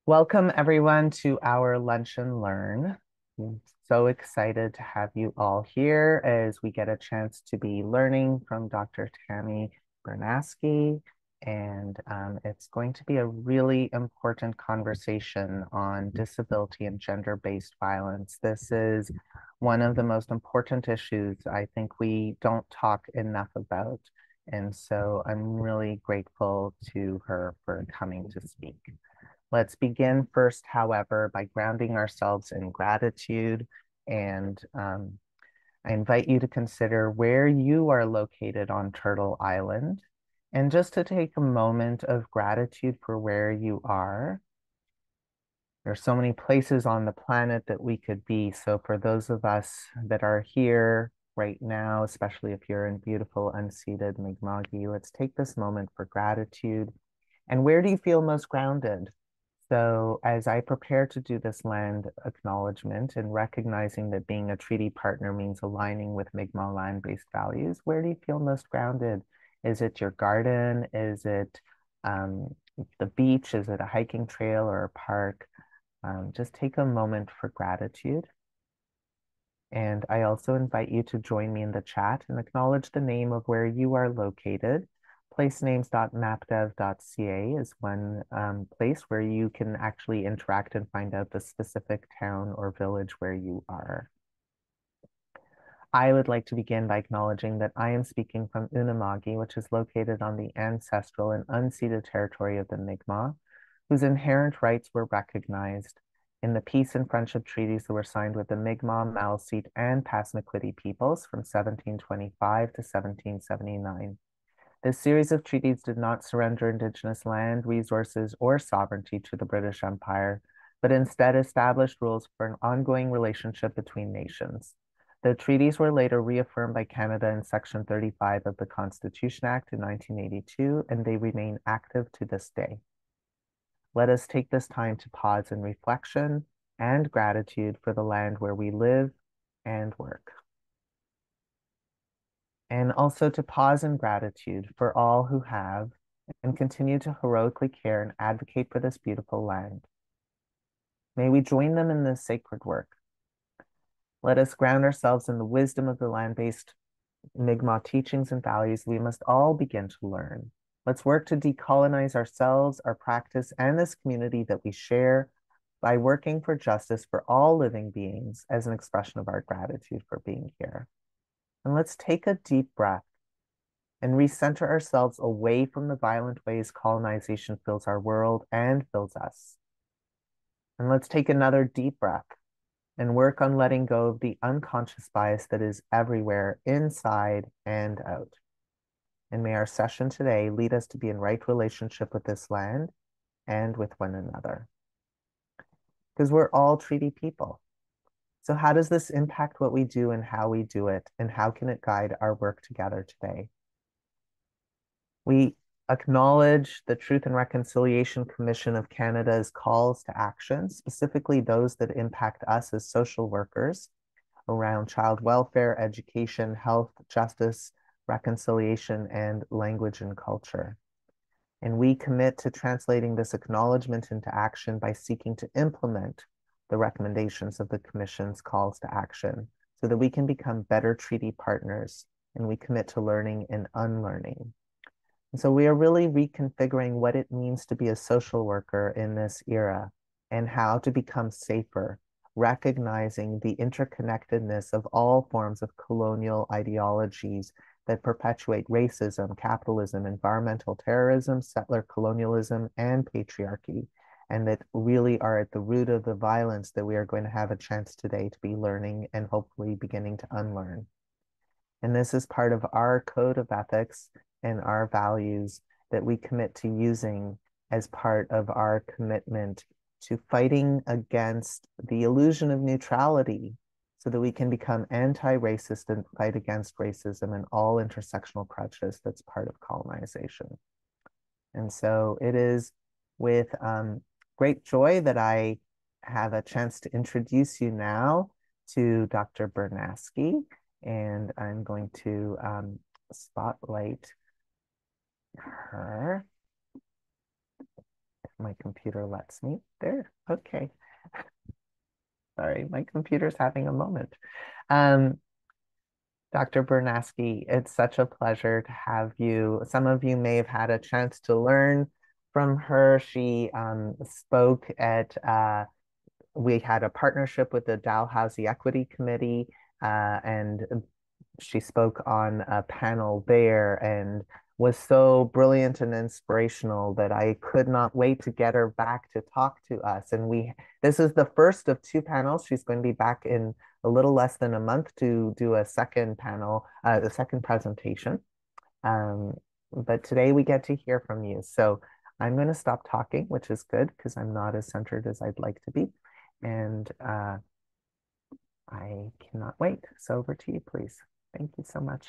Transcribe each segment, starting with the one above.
Welcome everyone to our Lunch and Learn. I'm so excited to have you all here as we get a chance to be learning from Dr. Tammy Bernasky. And it's going to be a really important conversation on disability and gender-based violence. This is one of the most important issues I think we don't talk enough about. And so I'm really grateful to her for coming to speak. Let's begin first, however, by grounding ourselves in gratitude. And I invite you to consider where you are located on Turtle Island and just to take a moment of gratitude for where you are. There's so many places on the planet that we could be. So for those of us that are here right now, especially if you're in beautiful, unceded Mi'kmaq, let's take this moment for gratitude. And where do you feel most grounded? So as I prepare to do this land acknowledgement and recognizing that being a treaty partner means aligning with Mi'kmaq land-based values, where do you feel most grounded? Is it your garden? Is it the beach? Is it a hiking trail or a park? Just take a moment for gratitude. And I also invite you to join me in the chat and acknowledge the name of where you are located. Placenames.mapdev.ca is one place where you can actually interact and find out the specific town or village where you are. I would like to begin by acknowledging that I am speaking from Unama'ki, which is located on the ancestral and unceded territory of the Mi'kmaq, whose inherent rights were recognized in the peace and friendship treaties that were signed with the Mi'kmaq, Maliseet, and Passamaquoddy peoples from 1725 to 1779. This series of treaties did not surrender Indigenous land, resources, or sovereignty to the British Empire, but instead established rules for an ongoing relationship between nations. The treaties were later reaffirmed by Canada in Section 35 of the Constitution Act in 1982, and they remain active to this day. Let us take this time to pause in reflection and gratitude for the land where we live and work. And also to pause in gratitude for all who have and continue to heroically care and advocate for this beautiful land. May we join them in this sacred work. Let us ground ourselves in the wisdom of the land-based Mi'kmaq teachings and values we must all begin to learn. Let's work to decolonize ourselves, our practice, and this community that we share by working for justice for all living beings as an expression of our gratitude for being here. And let's take a deep breath and recenter ourselves away from the violent ways colonization fills our world and fills us. And let's take another deep breath and work on letting go of the unconscious bias that is everywhere, inside and out. And may our session today lead us to be in right relationship with this land and with one another. Because we're all treaty people. So how does this impact what we do and how we do it? And how can it guide our work together today? We acknowledge the Truth and Reconciliation Commission of Canada's calls to action, specifically those that impact us as social workers around child welfare, education, health, justice, reconciliation, and language and culture. And we commit to translating this acknowledgement into action by seeking to implement the recommendations of the Commission's calls to action so that we can become better treaty partners, and we commit to learning and unlearning. And so we are really reconfiguring what it means to be a social worker in this era and how to become safer, recognizing the interconnectedness of all forms of colonial ideologies that perpetuate racism, capitalism, environmental terrorism, settler colonialism, and patriarchy, and that really are at the root of the violence that we are going to have a chance today to be learning and hopefully beginning to unlearn. And this is part of our code of ethics and our values that we commit to using as part of our commitment to fighting against the illusion of neutrality so that we can become anti-racist and fight against racism and all intersectional prejudice that's part of colonization. And so it is with great joy that I have a chance to introduce you now to Dr. Bernasky, and I'm going to spotlight her. My computer lets me. There, okay. Sorry, my computer's having a moment. Um, Dr. Bernasky, it's such a pleasure to have you. Some of you may have had a chance to learn from her. She spoke at, we had a partnership with the Dalhousie Equity Committee, and she spoke on a panel there and was so brilliant and inspirational that I could not wait to get her back to talk to us. And this is the first of two panels. She's going to be back in a little less than a month to do a second panel, the second presentation. But today we get to hear from you. So I'm going to stop talking, which is good because I'm not as centered as I'd like to be. And I cannot wait. So over to you, please. Thank you so much.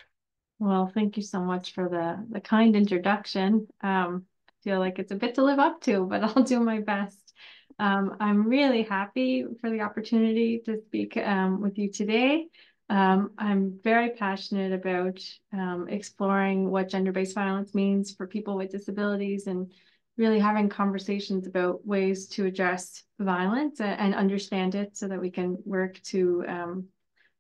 Well, thank you so much for the kind introduction. I feel like it's a bit to live up to, but I'll do my best. I'm really happy for the opportunity to speak with you today. I'm very passionate about exploring what gender-based violence means for people with disabilities and really having conversations about ways to address violence and understand it so that we can work to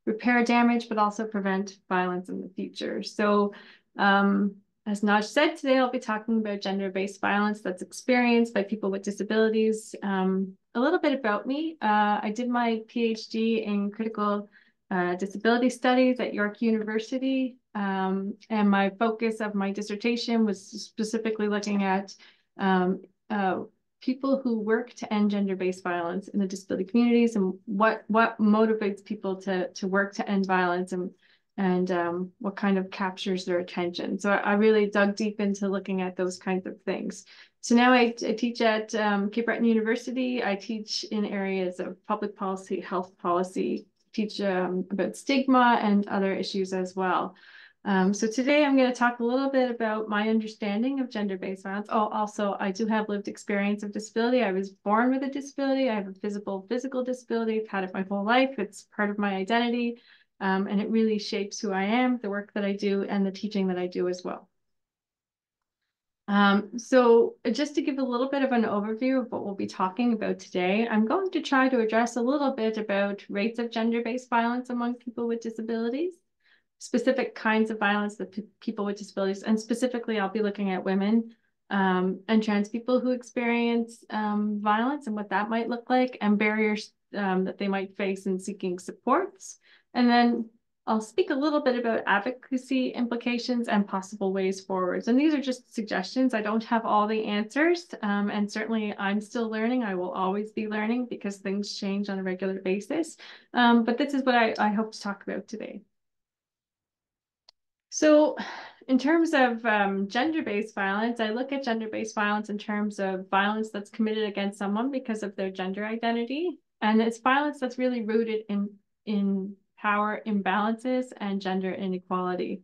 repair damage, but also prevent violence in the future. So as Naj said, today I'll be talking about gender-based violence that's experienced by people with disabilities. A little bit about me. I did my PhD in critical disability studies at York University. And my focus of my dissertation was specifically looking at people who work to end gender-based violence in the disability communities and what motivates people to work to end violence and what kind of captures their attention. So I really dug deep into looking at those kinds of things. So now I teach at Cape Breton University. I teach in areas of public policy, health policy, teach about stigma and other issues as well. So today I'm going to talk a little bit about my understanding of gender-based violence. Oh, also, I do have lived experience of disability. I was born with a disability. I have a physical disability. I've had it my whole life. It's part of my identity. And it really shapes who I am, the work that I do, and the teaching that I do as well. So just to give a little bit of an overview of what we'll be talking about today, I'm going to try to address a little bit about rates of gender-based violence among people with disabilities, specific kinds of violence that people with disabilities, and specifically I'll be looking at women and trans people who experience violence and what that might look like and barriers that they might face in seeking supports. And then I'll speak a little bit about advocacy implications and possible ways forwards. And these are just suggestions. I don't have all the answers. And certainly I'm still learning. I will always be learning because things change on a regular basis. But this is what I hope to talk about today. So in terms of gender-based violence, I look at gender-based violence in terms of violence that's committed against someone because of their gender identity. And it's violence that's really rooted in power imbalances and gender inequality.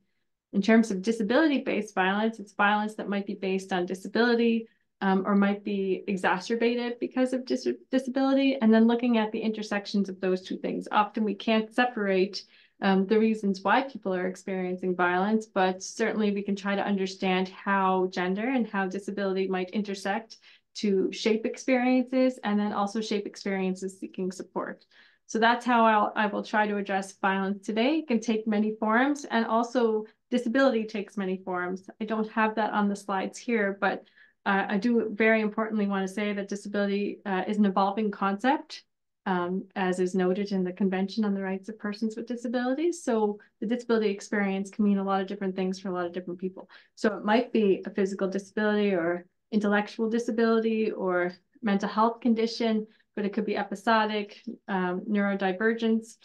In terms of disability-based violence, it's violence that might be based on disability or might be exacerbated because of disability. And then looking at the intersections of those two things. Often we can't separate the reasons why people are experiencing violence, but certainly we can try to understand how gender and how disability might intersect to shape experiences and then also shape experiences seeking support. So that's how I will try to address violence today. It can take many forms, and also disability takes many forms. I don't have that on the slides here, but I do very importantly want to say that disability is an evolving concept, as is noted in the Convention on the Rights of Persons with Disabilities. So the disability experience can mean a lot of different things for a lot of different people. So it might be a physical disability or intellectual disability or mental health condition, but it could be episodic, neurodivergence,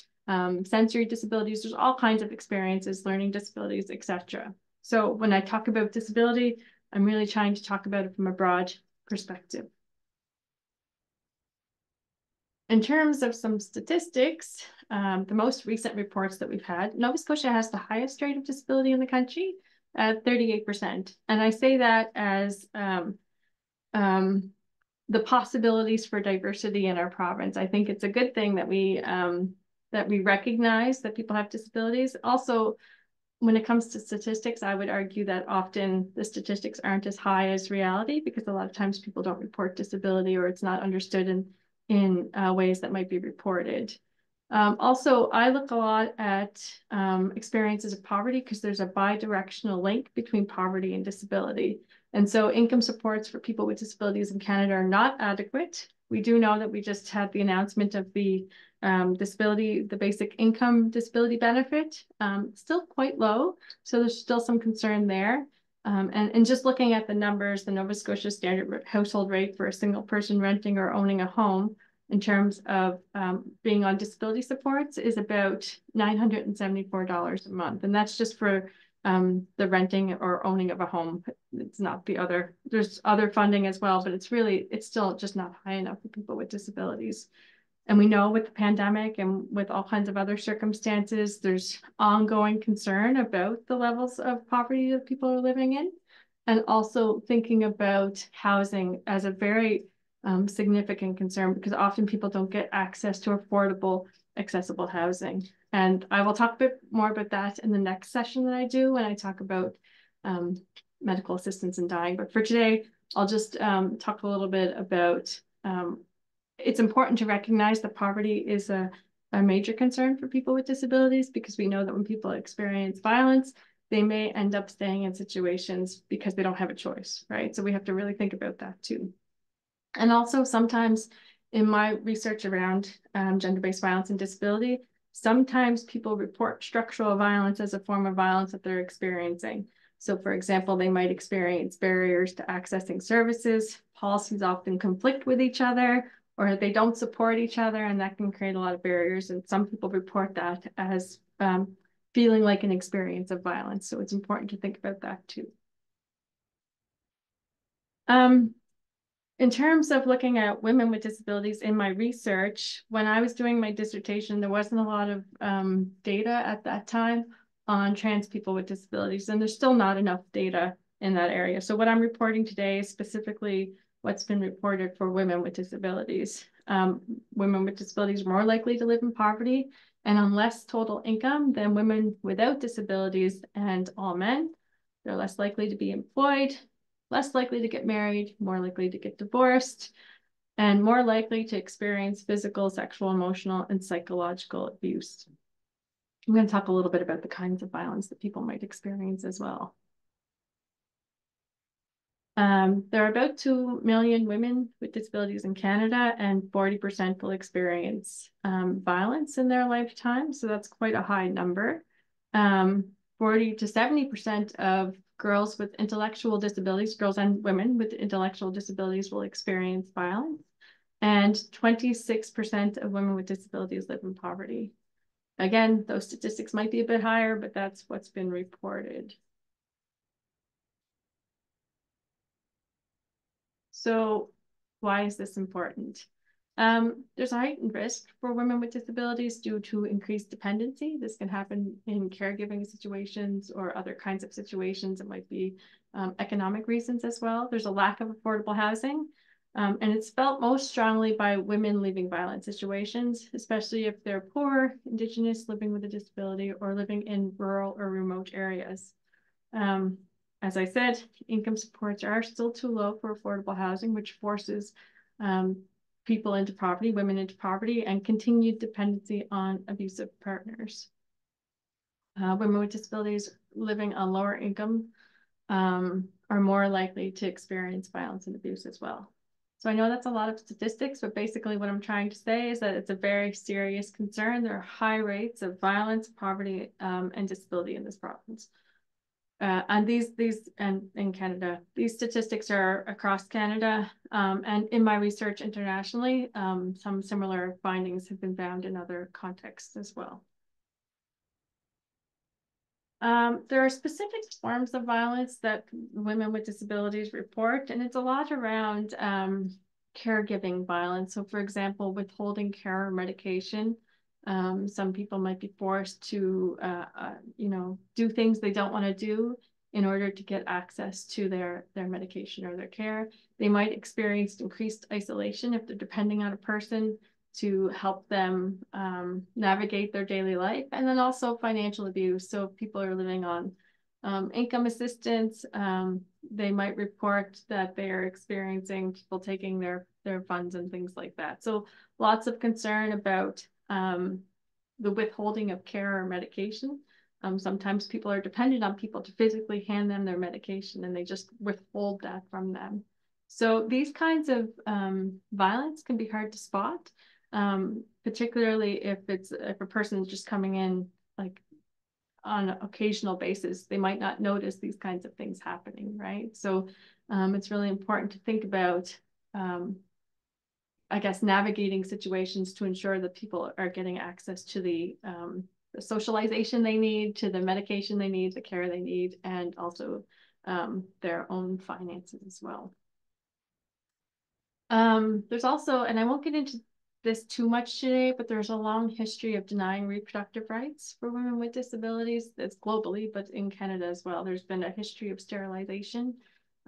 sensory disabilities. There's all kinds of experiences, learning disabilities, etc. So when I talk about disability, I'm really trying to talk about it from a broad perspective. In terms of some statistics, the most recent reports that we've had, Nova Scotia has the highest rate of disability in the country at 38%. And I say that as the possibilities for diversity in our province. I think it's a good thing that we recognize that people have disabilities. Also, when it comes to statistics, I would argue that often the statistics aren't as high as reality because a lot of times people don't report disability or it's not understood in ways that might be reported. Also, I look a lot at experiences of poverty because there's a bi-directional link between poverty and disability. And so income supports for people with disabilities in Canada are not adequate. We do know that we just had the announcement of the the basic income disability benefit, still quite low. So there's still some concern there. And just looking at the numbers, the Nova Scotia standard household rate for a single person renting or owning a home in terms of being on disability supports is about $974 a month. And that's just for the renting or owning of a home. It's not the other, there's other funding as well, but it's still just not high enough for people with disabilities. And we know with the pandemic and with all kinds of other circumstances, there's ongoing concern about the levels of poverty that people are living in. And also thinking about housing as a very significant concern because often people don't get access to affordable, accessible housing. And I will talk a bit more about that in the next session that I do when I talk about medical assistance in dying. But for today, I'll just talk a little bit about it's important to recognize that poverty is a major concern for people with disabilities because we know that when people experience violence, they may end up staying in situations because they don't have a choice, right? So we have to really think about that too. And also sometimes in my research around gender-based violence and disability, sometimes people report structural violence as a form of violence that they're experiencing. So for example, they might experience barriers to accessing services, policies often conflict with each other, or they don't support each other, and that can create a lot of barriers. And some people report that as feeling like an experience of violence. So it's important to think about that too. In terms of looking at women with disabilities in my research, when I was doing my dissertation, there wasn't a lot of data at that time on trans people with disabilities, and there's still not enough data in that area. So what I'm reporting today is specifically what's been reported for women with disabilities. Women with disabilities are more likely to live in poverty and on less total income than women without disabilities and all men. They're less likely to be employed, less likely to get married, more likely to get divorced, and more likely to experience physical, sexual, emotional, and psychological abuse. I'm going to talk a little bit about the kinds of violence that people might experience as well. There are about 2 million women with disabilities in Canada, and 40% will experience violence in their lifetime. So that's quite a high number. 40 to 70% of girls with intellectual disabilities, girls and women with intellectual disabilities will experience violence. And 26% of women with disabilities live in poverty. Again, those statistics might be a bit higher, but that's what's been reported. So why is this important? There's a heightened risk for women with disabilities due to increased dependency. This can happen in caregiving situations or other kinds of situations. It might be economic reasons as well. There's a lack of affordable housing, and it's felt most strongly by women leaving violent situations, especially if they're poor, Indigenous, living with a disability, or living in rural or remote areas. As I said, income supports are still too low for affordable housing, which forces people into poverty, women into poverty, and continued dependency on abusive partners. Women with disabilities living on lower income are more likely to experience violence and abuse as well. So I know that's a lot of statistics, but basically what I'm trying to say is that it's a very serious concern. There are high rates of violence, poverty, and disability in this province. And in Canada, these statistics are across Canada. And in my research internationally, some similar findings have been found in other contexts as well. There are specific forms of violence that women with disabilities report, and it's a lot around caregiving violence. So for example, withholding care or medication. Some people might be forced to, do things they don't want to do in order to get access to their medication or their care. They might experience increased isolation if they're depending on a person to help them navigate their daily life, and then also financial abuse. So if people are living on income assistance, they might report that they are experiencing people taking their funds and things like that. So lots of concern about the withholding of care or medication. Sometimes people are dependent on people to physically hand them their medication, and they just withhold that from them. So these kinds of violence can be hard to spot, particularly if a person is just coming in like on an occasional basis. They might not notice these kinds of things happening, right? So it's really important to think about, I guess, navigating situations to ensure that people are getting access to the socialization they need, to the medication they need, the care they need, and also their own finances as well. There's also, and I won't get into this too much today, but there's a long history of denying reproductive rights for women with disabilities. That's globally, but in Canada as well. There's been a history of sterilization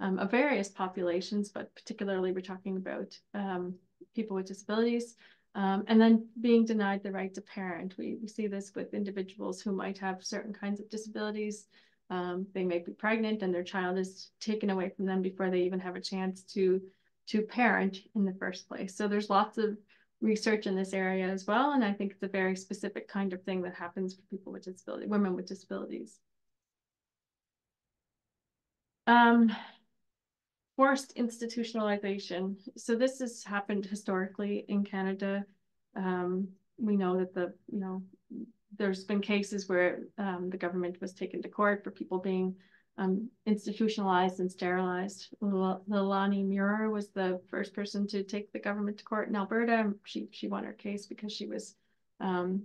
of various populations, but particularly we're talking about people with disabilities, and then being denied the right to parent. We see this with individuals who might have certain kinds of disabilities. They may be pregnant and their child is taken away from them before they even have a chance to parent in the first place. So there's lots of research in this area as well, and I think it's a very specific kind of thing that happens for people with disability, women with disabilities. Forced institutionalization. So this has happened historically in Canada. We know that there's been cases where the government was taken to court for people being institutionalized and sterilized. Lilani Muir was the first person to take the government to court in Alberta. She won her case because she was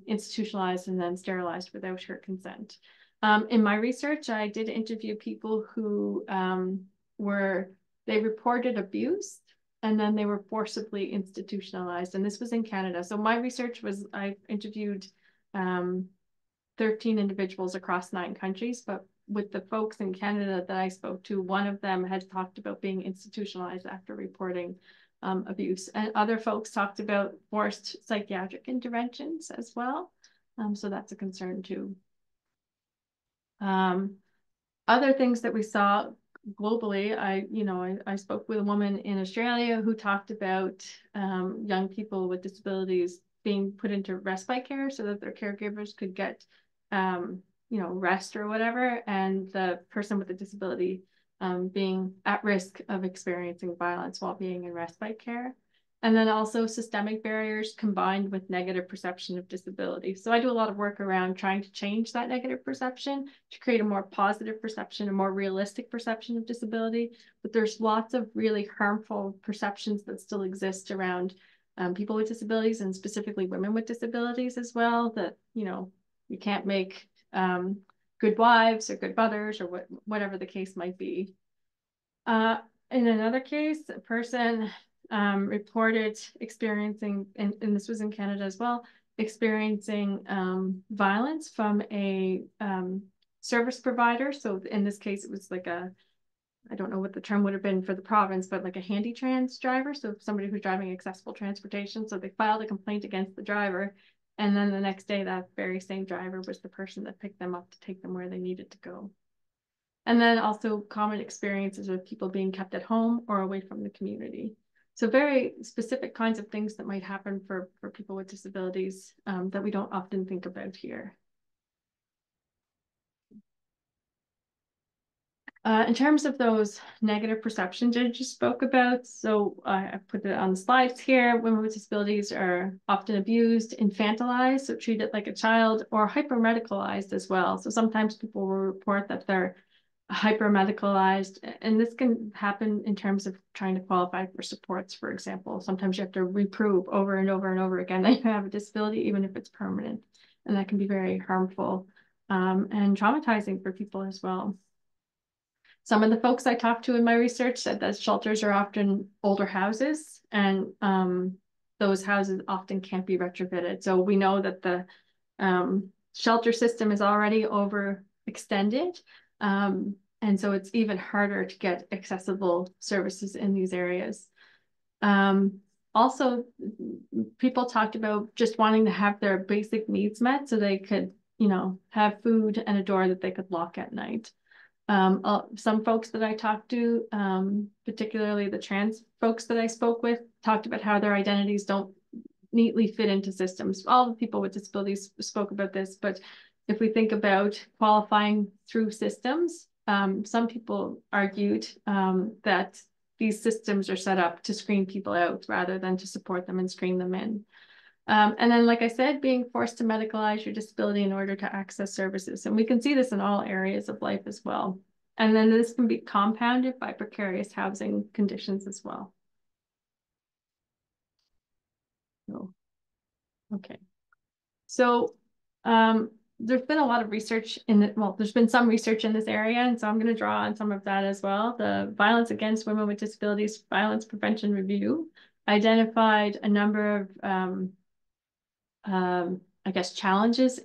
institutionalized and then sterilized without her consent. In my research, I did interview people who they reported abuse and then they were forcibly institutionalized. And this was in Canada. So my research was, I interviewed 13 individuals across 9 countries, but with the folks in Canada that I spoke to, one of them had talked about being institutionalized after reporting abuse. And other folks talked about forced psychiatric interventions as well. So that's a concern too. Other things that we saw globally, I spoke with a woman in Australia who talked about young people with disabilities being put into respite care so that their caregivers could get rest or whatever, and the person with the disability being at risk of experiencing violence while being in respite care. And then also systemic barriers combined with negative perception of disability. So I do a lot of work around trying to change that negative perception to create a more positive perception, a more realistic perception of disability. But there's lots of really harmful perceptions that still exist around people with disabilities, and specifically women with disabilities as well, that, you can't make good wives or good mothers or whatever the case might be. In another case, a person reported experiencing, and this was in Canada as well, experiencing violence from a service provider. So in this case, it was like I don't know what the term would have been for the province, but like a handy trans driver. So somebody who's driving accessible transportation. So they filed a complaint against the driver. And then the next day, that very same driver was the person that picked them up to take them where they needed to go. And then also common experiences with people being kept at home or away from the community. So very specific kinds of things that might happen for people with disabilities that we don't often think about here. In terms of those negative perceptions I just spoke about, so I put it on the slides here. Women with disabilities are often abused, infantilized, so treated like a child, or hypermedicalized as well. So sometimes people will report that they're hypermedicalized, and this can happen in terms of trying to qualify for supports, for example. Sometimes you have to reprove over and over and over again that you have a disability, even if it's permanent, and that can be very harmful and traumatizing for people as well. Some of the folks I talked to in my research said that shelters are often older houses, and those houses often can't be retrofitted. So we know that the shelter system is already overextended, and so it's even harder to get accessible services in these areas. also, people talked about just wanting to have their basic needs met so they could, have food and a door that they could lock at night. Some folks that I talked to, particularly the trans folks that I spoke with, talked about how their identities don't neatly fit into systems. All the people with disabilities spoke about this, but if we think about qualifying through systems, some people argued that these systems are set up to screen people out rather than to support them and screen them in. And then, like I said, being forced to medicalize your disability in order to access services. And we can see this in all areas of life as well. And then this can be compounded by precarious housing conditions as well. So, okay. So there's been a lot of research there's been some research in this area, and so I'm going to draw on some of that as well. The Violence Against Women with Disabilities Violence Prevention Review identified a number of I guess, challenges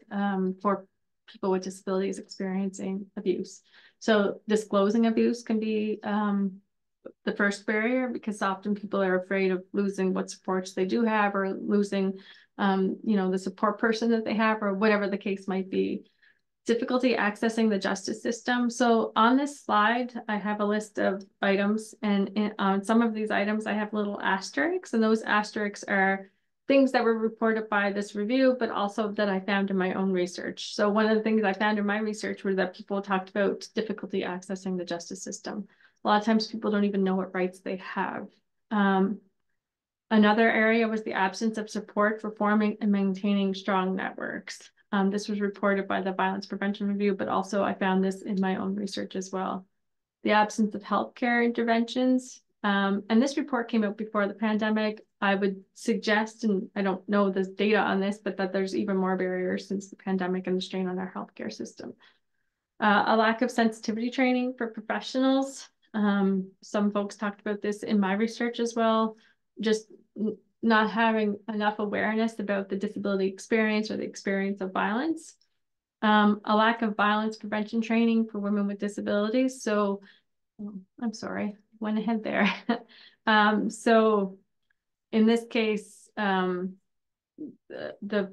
for people with disabilities experiencing abuse. So disclosing abuse can be the first barrier, because often people are afraid of losing what supports they do have, or losing, the support person that they have, or whatever the case might be. Difficulty accessing the justice system. So on this slide, I have a list of items, and on some of these items, I have little asterisks, and those asterisks are things that were reported by this review, but also that I found in my own research. So one of the things I found in my research was that people talked about difficulty accessing the justice system. A lot of times people don't even know what rights they have. Another area was the absence of support for forming and maintaining strong networks. This was reported by the Violence Prevention Review, but also I found this in my own research as well. The absence of healthcare interventions. And this report came out before the pandemic. I would suggest, and I don't know the data on this, but that there's even more barriers since the pandemic and the strain on our healthcare system. A lack of sensitivity training for professionals. Some folks talked about this in my research as well. Just not having enough awareness about the disability experience or the experience of violence. A lack of violence prevention training for women with disabilities. So, I'm sorry, went ahead there. So in this case, the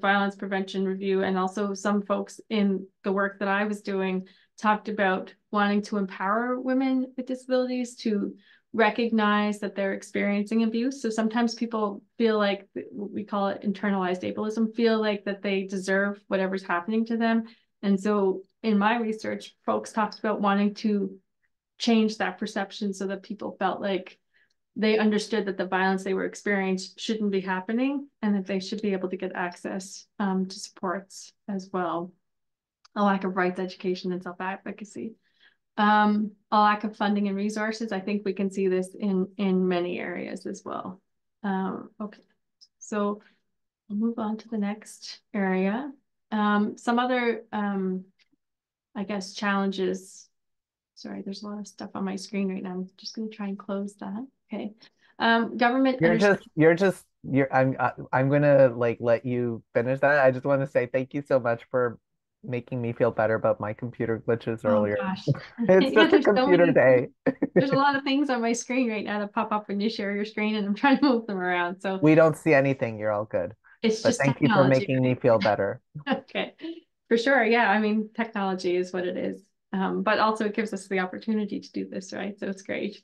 Violence Prevention Review, and also some folks in the work that I was doing, talked about wanting to empower women with disabilities to recognize that they're experiencing abuse. So sometimes people feel like, we call it internalized ableism, feel like that they deserve whatever's happening to them. And so in my research, folks talked about wanting to change that perception so that people felt like they understood that the violence they were experiencing shouldn't be happening, and that they should be able to get access to supports as well. A lack of rights education and self-advocacy. A lack of funding and resources. I think we can see this in many areas as well. Okay, so I'll move on to the next area. Some other, I guess, challenges. Sorry, there's a lot of stuff on my screen right now. I'm just going to try and close that. Okay. Government. I'm gonna like let you finish that. I just want to say thank you so much for making me feel better about my computer glitches Oh earlier. gosh. It's Yeah, just a there's so computer many things. day. There's a lot of things on my screen right now that pop up when you share your screen, and I'm trying to move them around. So We don't see anything. You're all good. it's But just thank you for technology, making me right? feel better. Okay. For sure. Yeah. I mean, technology is what it is. But also it gives us the opportunity to do this, right? So it's great.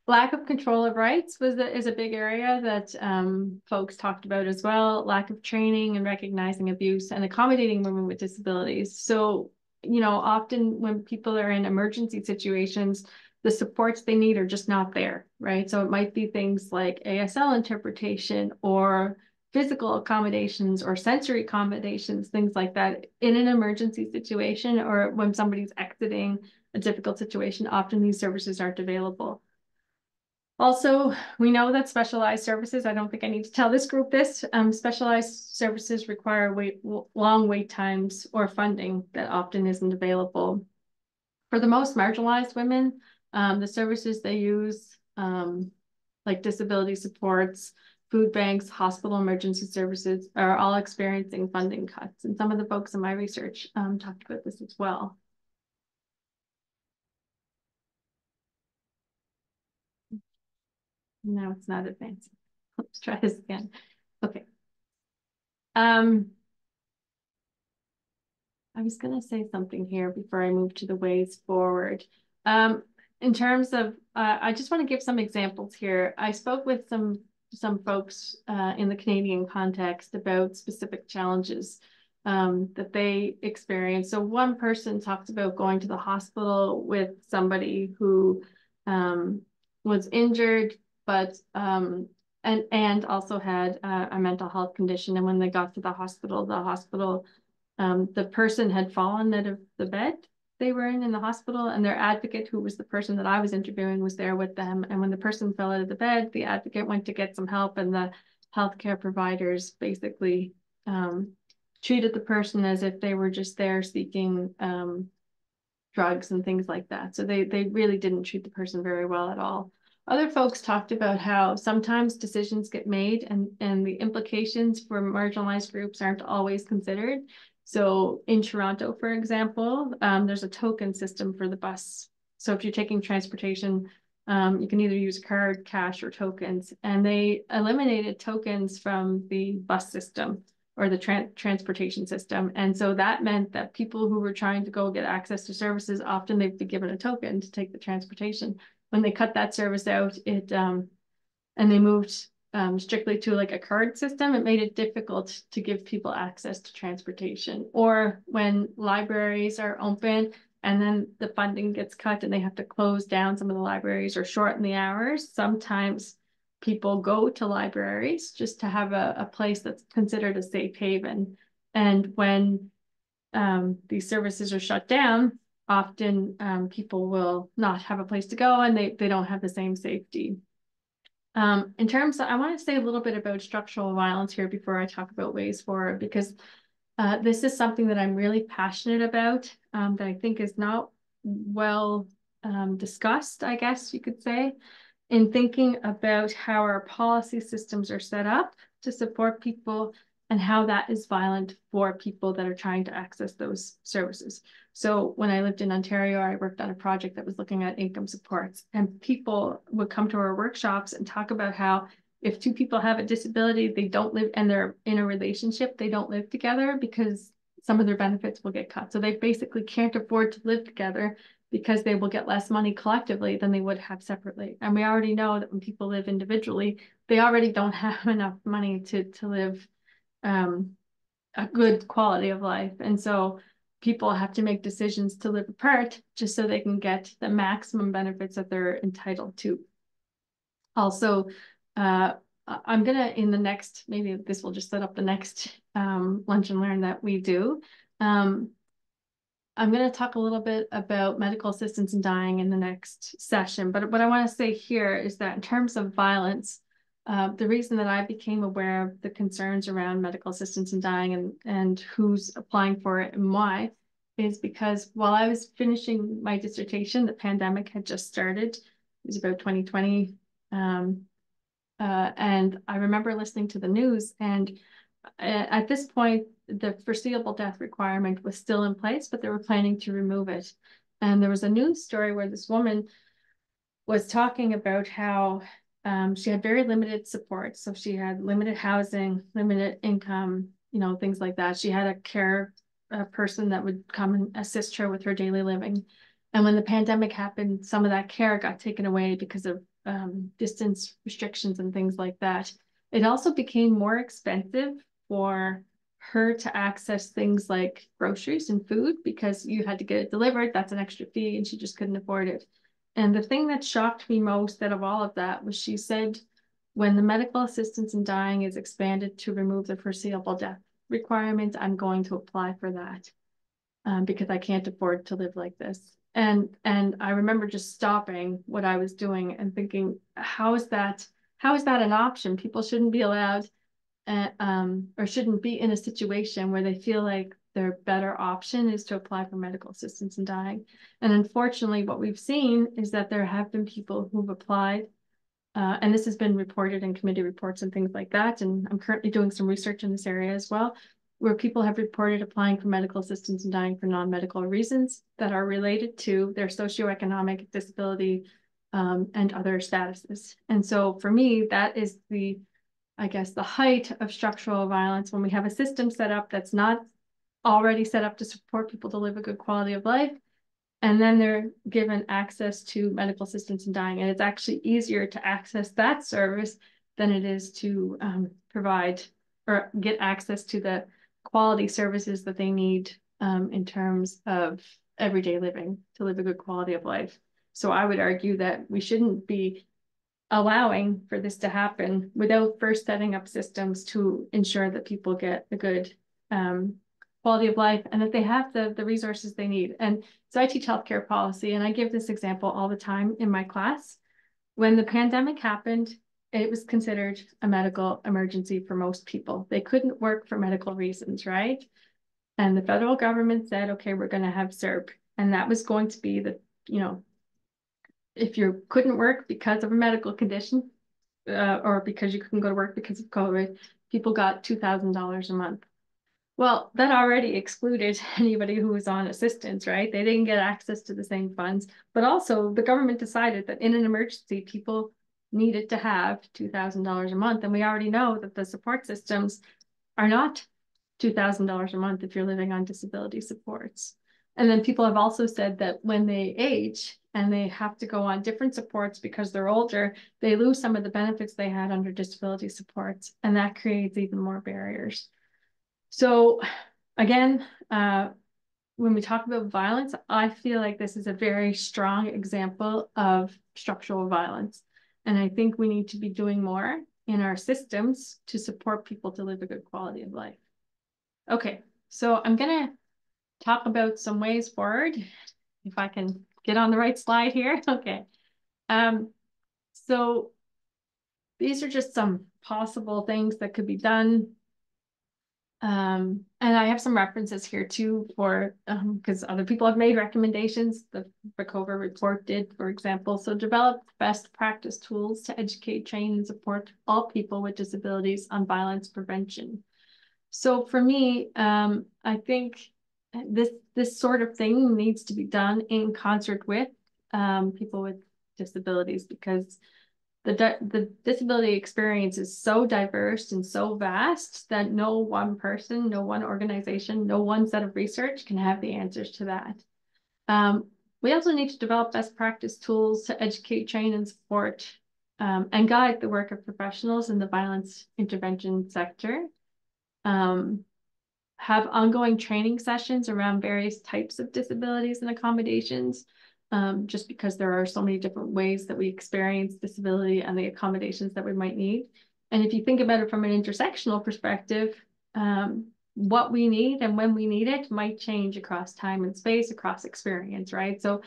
Lack of control of rights is a big area that folks talked about as well. Lack of training and recognizing abuse and accommodating women with disabilities. So, often when people are in emergency situations, the supports they need are just not there, right? So it might be things like ASL interpretation, or physical accommodations, or sensory accommodations, things like that in an emergency situation, or when somebody's exiting a difficult situation. Often these services aren't available. Also, we know that specialized services, I don't think I need to tell this group this, specialized services require long wait times or funding that often isn't available. For the most marginalized women, the services they use, like disability supports, food banks, hospital emergency services, are all experiencing funding cuts. And some of the folks in my research talked about this as well. No, it's not advancing. Let's try this again. Okay. I was going to say something here before I move to the ways forward. In terms of, I just want to give some examples here. I spoke with some folks in the Canadian context about specific challenges that they experience. So one person talked about going to the hospital with somebody who was injured, but and also had a mental health condition. And when they got to the hospital, the person had fallen out of the bed they were in the hospital, and their advocate, who was the person that I was interviewing, was there with them. And when the person fell out of the bed, the advocate went to get some help, and the healthcare providers basically treated the person as if they were just there seeking drugs and things like that. So they really didn't treat the person very well at all. Other folks talked about how sometimes decisions get made and the implications for marginalized groups aren't always considered. So in Toronto, for example, there's a token system for the bus. So if you're taking transportation, you can either use card, cash, or tokens. And they eliminated tokens from the bus system or the transportation system. And so that meant that people who were trying to go get access to services, often they'd be given a token to take the transportation. When they cut that service out, and they moved strictly to like a card system, it made it difficult to give people access to transportation. Or when libraries are open and then the funding gets cut and they have to close down some of the libraries or shorten the hours, sometimes people go to libraries just to have a place that's considered a safe haven. And when these services are shut down, often people will not have a place to go and they don't have the same safety. In terms of, I want to say a little bit about structural violence here before I talk about ways forward, because this is something that I'm really passionate about, that I think is not well discussed, I guess you could say, in thinking about how our policy systems are set up to support people and how that is violent for people that are trying to access those services. So when I lived in Ontario, I worked on a project that was looking at income supports, and people would come to our workshops and talk about how if two people have a disability, they don't live and they're in a relationship, they don't live together because some of their benefits will get cut. So they basically can't afford to live together because they will get less money collectively than they would have separately. And we already know that when people live individually, they already don't have enough money to live a good quality of life. And so people have to make decisions to live apart just so they can get the maximum benefits that they're entitled to. Also, I'm gonna, in the next, maybe this will just set up the next lunch and learn that we do. I'm going to talk a little bit about medical assistance in dying in the next session. But what I want to say here is that in terms of violence, the reason that I became aware of the concerns around medical assistance in dying and who's applying for it and why is because while I was finishing my dissertation, the pandemic had just started. It was about 2020. And I remember listening to the news, and at this point, the foreseeable death requirement was still in place, but they were planning to remove it. And there was a news story where this woman was talking about how she had very limited support. So she had limited housing, limited income, things like that. She had a care person that would come and assist her with her daily living. And when the pandemic happened, some of that care got taken away because of distance restrictions and things like that. It also became more expensive for her to access things like groceries and food because you had to get it delivered. That's an extra fee, and she just couldn't afford it. And the thing that shocked me most out of all of that was she said, when the medical assistance in dying is expanded to remove the foreseeable death requirement, I'm going to apply for that because I can't afford to live like this. And I remember just stopping what I was doing and thinking, how is that an option? People shouldn't be allowed or shouldn't be in a situation where they feel like their better option is to apply for medical assistance in dying. And unfortunately, what we've seen is that there have been people who've applied, and this has been reported in committee reports and things like that. And I'm currently doing some research in this area as well, where people have reported applying for medical assistance in dying for non-medical reasons that are related to their socioeconomic disability and other statuses. And so for me, that is the I guess, the height of structural violence, when we have a system set up that's not already set up to support people to live a good quality of life, and then they're given access to medical assistance in dying. And it's actually easier to access that service than it is to provide or get access to the quality services that they need in terms of everyday living to live a good quality of life. So I would argue that we shouldn't be allowing for this to happen without first setting up systems to ensure that people get a good quality of life and that they have the resources they need. And so I teach healthcare policy, and I give this example all the time in my class. When the pandemic happened, it was considered a medical emergency for most people. They couldn't work for medical reasons, right? And the federal government said, okay, we're going to have CERB. And that was going to be the, if you couldn't work because of a medical condition or because you couldn't go to work because of COVID, people got $2,000 a month. Well, that already excluded anybody who was on assistance, right? They didn't get access to the same funds, but also the government decided that in an emergency, people needed to have $2,000 a month. And we already know that the support systems are not $2,000 a month if you're living on disability supports. And then people have also said that when they age and they have to go on different supports because they're older, they lose some of the benefits they had under disability supports, and that creates even more barriers. So again, when we talk about violence, I feel like this is a very strong example of structural violence. And I think we need to be doing more in our systems to support people to live a good quality of life. Okay, so I'm going to talk about some ways forward, if I can get on the right slide here. Okay. So these are just some possible things that could be done. And I have some references here too for, because other people have made recommendations. The Bacova report did, for example. So develop best practice tools to educate, train, and support all people with disabilities on violence prevention. So for me, I think this sort of thing needs to be done in concert with people with disabilities, because the disability experience is so diverse and so vast that no one person, no one organization, no one set of research can have the answers to that. We also need to develop best practice tools to educate, train, and support and guide the work of professionals in the violence intervention sector. Have ongoing training sessions around various types of disabilities and accommodations, just because there are so many different ways that we experience disability and the accommodations that we might need. And if you think about it from an intersectional perspective, what we need and when we need it might change across time and space, across experience, right? So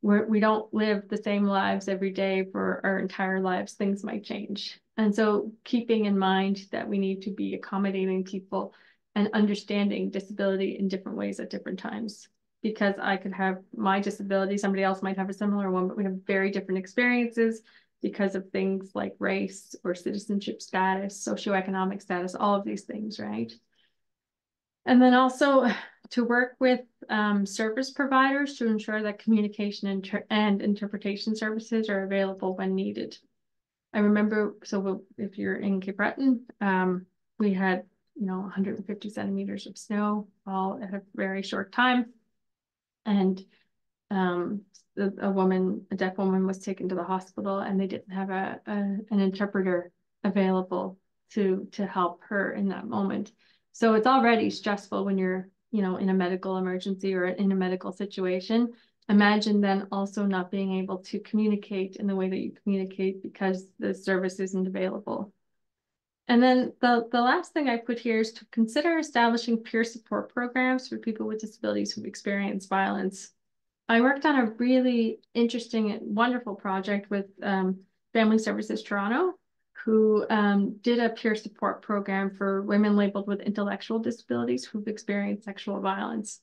we don't live the same lives every day for our entire lives. Things might change. And so keeping in mind that we need to be accommodating people and understanding disability in different ways at different times. Because I could have my disability, somebody else might have a similar one, but we have very different experiences because of things like race or citizenship status, socioeconomic status, all of these things, right? And then also to work with service providers to ensure that communication and interpretation services are available when needed. I remember, so if you're in Cape Breton, we had 150 centimeters of snow all at a very short time. And a deaf woman was taken to the hospital, and they didn't have an interpreter available to help her in that moment. So it's already stressful when you're, in a medical emergency or in a medical situation. Imagine then also not being able to communicate in the way that you communicate because the service isn't available. And then the last thing I put here is to consider establishing peer support programs for people with disabilities who've experienced violence. I worked on a really interesting and wonderful project with Family Services Toronto, who did a peer support program for women labeled with intellectual disabilities who've experienced sexual violence.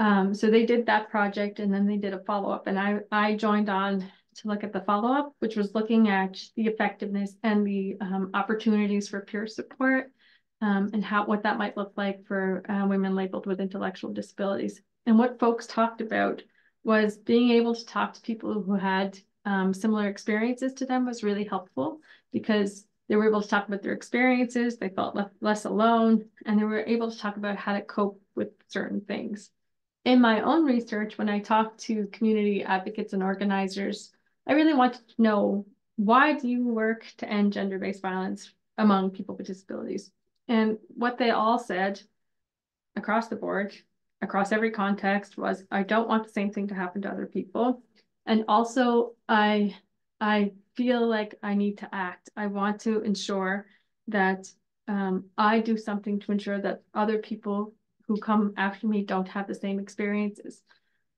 So they did that project, and then they did a follow-up, and I joined on to look at the follow-up, which was looking at the effectiveness and the opportunities for peer support and what that might look like for women labeled with intellectual disabilities. And what folks talked about was being able to talk to people who had similar experiences to them was really helpful, because They were able to talk about their experiences, they felt less alone, and they were able to talk about how to cope with certain things. In my own research, when I talked to community advocates and organizers, I really wanted to know, why do you work to end gender-based violence among people with disabilities? And what they all said across the board, across every context, was, I don't want the same thing to happen to other people. And also, I feel like I need to act. I want to ensure that I do something to ensure that other people who come after me don't have the same experiences.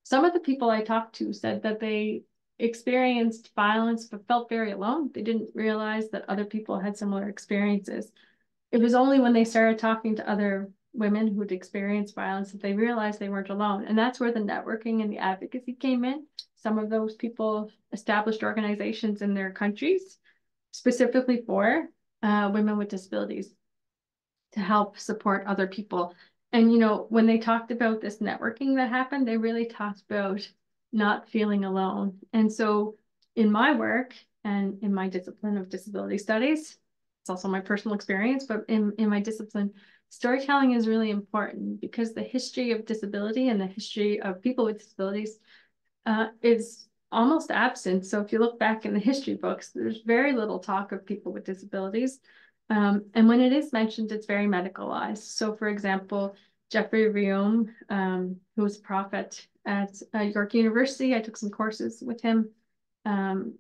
Some of the people I talked to said that they experienced violence but felt very alone. They didn't realize that other people had similar experiences. It was only when they started talking to other women who'd experienced violence that they realized they weren't alone. And that's where the networking and the advocacy came in. Some of those people established organizations in their countries specifically for women with disabilities to help support other people. And, you know, when they talked about this networking that happened, they really talked about not feeling alone. And so in my work and in my discipline of disability studies, it's also my personal experience, but in my discipline, storytelling is really important because the history of disability and the history of people with disabilities is almost absent. So if you look back in the history books, there's very little talk of people with disabilities. And when it is mentioned, it's very medicalized. So for example, Jeffrey Riom, who was a prophet at York University, I took some courses with him.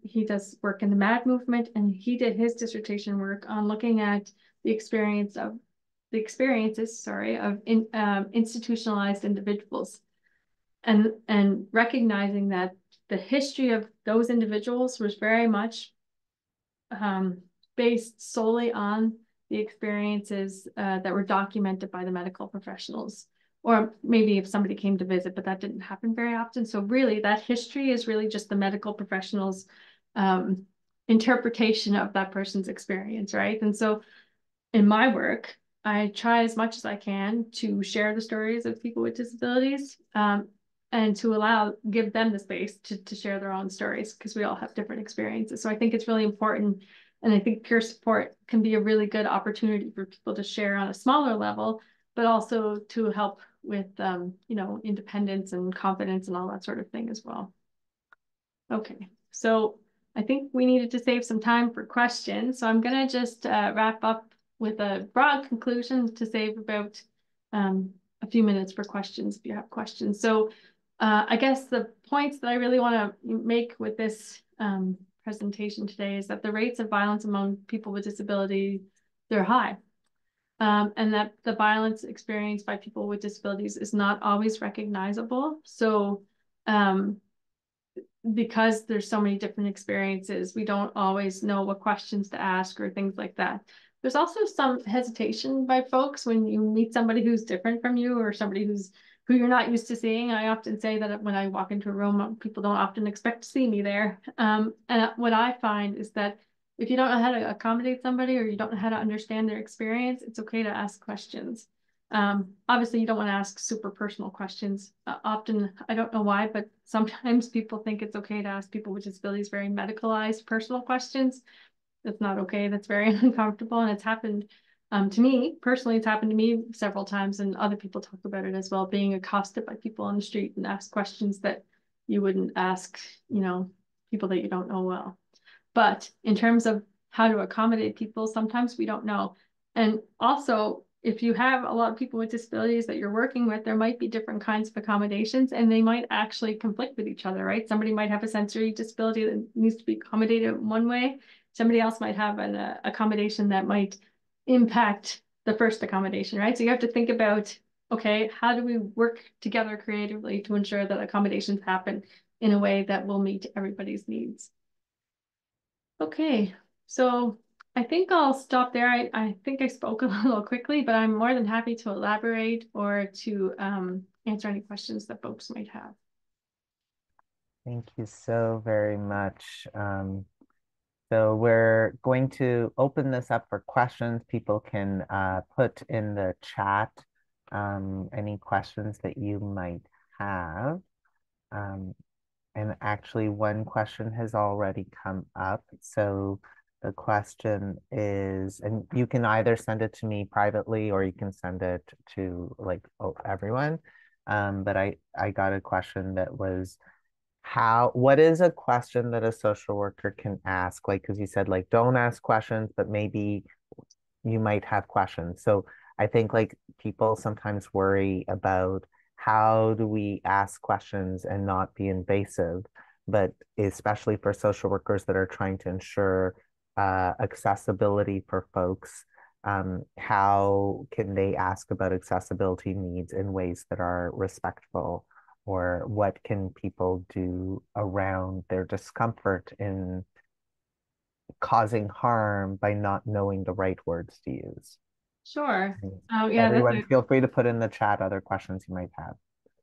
He does work in the MAD movement, and he did his dissertation work on looking at the experiences of institutionalized individuals, and recognizing that the history of those individuals was very much based solely on the experiences that were documented by the medical professionals, or maybe if somebody came to visit, but that didn't happen very often. So really that history is really just the medical professionals' interpretation of that person's experience, right? And so in my work, I try as much as I can to share the stories of people with disabilities, and to give them the space to share their own stories, because we all have different experiences. So I think it's really important. And I think peer support can be a really good opportunity for people to share on a smaller level, but also to help with, you know, independence and confidence and all that sort of thing as well. Okay, so I think we needed to save some time for questions. So I'm going to just wrap up with a broad conclusion to save about a few minutes for questions if you have questions. So I guess the points that I really want to make with this presentation today is that the rates of violence among people with disability, they're high. And that the violence experienced by people with disabilities is not always recognizable. So because there's so many different experiences, we don't always know what questions to ask or things like that. There's also some hesitation by folks when you meet somebody who's different from you, or somebody who you're not used to seeing. I often say that when I walk into a room, people don't often expect to see me there. And what I find is that if you don't know how to accommodate somebody, or you don't know how to understand their experience, it's okay to ask questions. Obviously, you don't want to ask super personal questions. Often, I don't know why, but sometimes people think it's okay to ask people with disabilities very medicalized personal questions. That's not okay. That's very uncomfortable. And it's happened to me personally. It's happened to me several times, and other people talk about it as well, being accosted by people on the street and ask questions that you wouldn't ask, you know, people that you don't know well. But in terms of how to accommodate people, sometimes we don't know. And also, if you have a lot of people with disabilities that you're working with, there might be different kinds of accommodations, and they might actually conflict with each other, right? Somebody might have a sensory disability that needs to be accommodated one way. Somebody else might have an accommodation that might impact the first accommodation, right? So you have to think about, okay, how do we work together creatively to ensure that accommodations happen in a way that will meet everybody's needs? Okay, so I think I'll stop there. I think I spoke a little quickly, but I'm more than happy to elaborate or to answer any questions that folks might have. Thank you so very much. So we're going to open this up for questions. People can put in the chat any questions that you might have. And actually, one question has already come up. So The question is, and you can either send it to me privately or you can send it to like everyone. But I got a question that was what is a question that a social worker can ask? Like, because you said like don't ask questions, but maybe you might have questions. So I think like people sometimes worry about how do we ask questions and not be invasive, but especially for social workers that are trying to ensure accessibility for folks, how can they ask about accessibility needs in ways that are respectful? Or what can people do around their discomfort in causing harm by not knowing the right words to use? Sure. Yeah, Everyone, feel free to put in the chat other questions you might have.